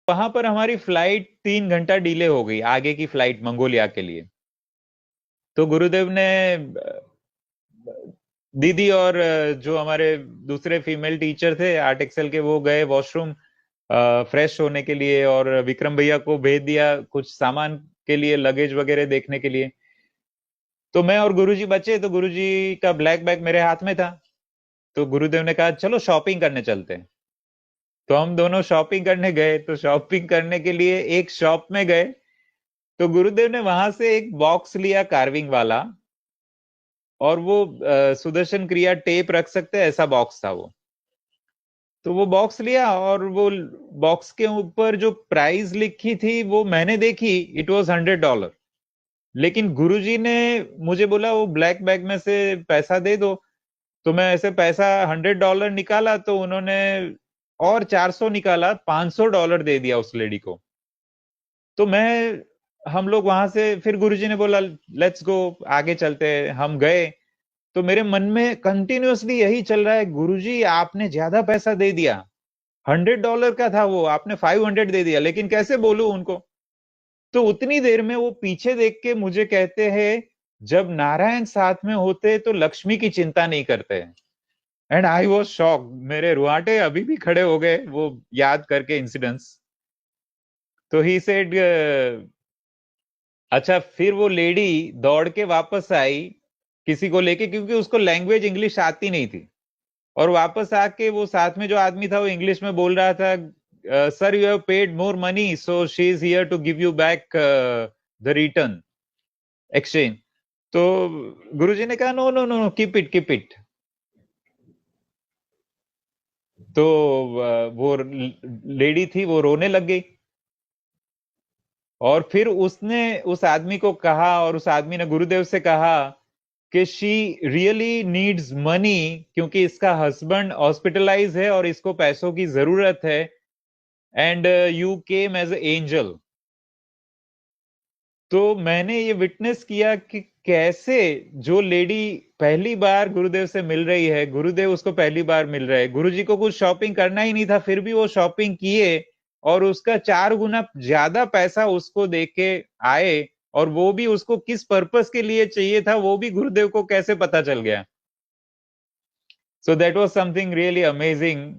वहां पर हमारी फ्लाइट 3 घंटा डिले हो गई, आगे की फ्लाइट मंगोलिया के लिए। तो गुरुदेव ने दीदी और जो हमारे दूसरे फीमेल टीचर थे आर्ट एक्सेल के, वो गए वॉशरूम फ्रेश होने के लिए, और विक्रम भैया को भेज दिया कुछ सामान के लिए, लगेज वगैरह देखने के लिए। तो मैं और गुरुजी बचे, तो गुरुजी का ब्लैक बैग मेरे हाथ में था। तो गुरुदेव ने कहा चलो शॉपिंग करने चलते हैं। तो हम दोनों शॉपिंग करने गए। तो शॉपिंग करने के लिए एक शॉप में गए, तो गुरुदेव ने वहां से एक बॉक्स लिया कार्विंग वाला, और वो सुदर्शन क्रिया टेप रख सकते हैं ऐसा बॉक्स था वो। तो वो बॉक्स लिया, और वो बॉक्स के ऊपर जो प्राइस लिखी थी वो मैंने देखी, इट वॉज $100। लेकिन गुरुजी ने मुझे बोला वो ब्लैक बैग में से पैसा दे दो। तो मैं ऐसे पैसा $100 निकाला, तो उन्होंने और 400 निकाला, $500 दे दिया उस लेडी को। तो मैं हम लोग वहां से फिर गुरुजी ने बोला लेट्स गो, आगे चलते हैं। हम गए। तो मेरे मन में कंटिन्यूअसली यही चल रहा है, गुरुजी आपने ज्यादा पैसा दे दिया। $100 का था वो, आपने 500 दे दिया, लेकिन कैसे बोलूं उनको। तो उतनी देर में वो पीछे देख के मुझे कहते हैं, जब नारायण साथ में होते तो लक्ष्मी की चिंता नहीं करते। एंड आई वॉज शॉक, मेरे रुआटे अभी भी खड़े हो गए वो याद करके इंसिडेंट्स। तो ही सेड, अच्छा। फिर वो लेडी दौड़ के वापस आई किसी को लेके, क्योंकि उसको लैंग्वेज इंग्लिश आती नहीं थी। और वापस आके वो साथ में जो आदमी था वो इंग्लिश में बोल रहा था, sir you have paid more money so she is here to give you back the return exchange. तो गुरुजी ने कहा no no no, keep it keep it. तो वो लेडी थी वो रोने लग गई। और फिर उसने उस आदमी को कहा, और उस आदमी ने गुरुदेव से कहा कि शी रियली नीड्स मनी, क्योंकि इसका हस्बैंड हॉस्पिटलाइज है और इसको पैसों की जरूरत है। And you came as angel. तो मैंने ये विटनेस किया कि कैसे जो लेडी पहली बार गुरुदेव से मिल रही है, गुरुदेव उसको पहली बार मिल रहे हैं, गुरुजी को कुछ शॉपिंग करना ही नहीं था, फिर भी वो शॉपिंग किए, और उसका 4 गुना ज्यादा पैसा उसको दे के आए। और वो भी उसको किस पर्पस के लिए चाहिए था वो भी गुरुदेव को कैसे पता चल गया। So that was something really amazing.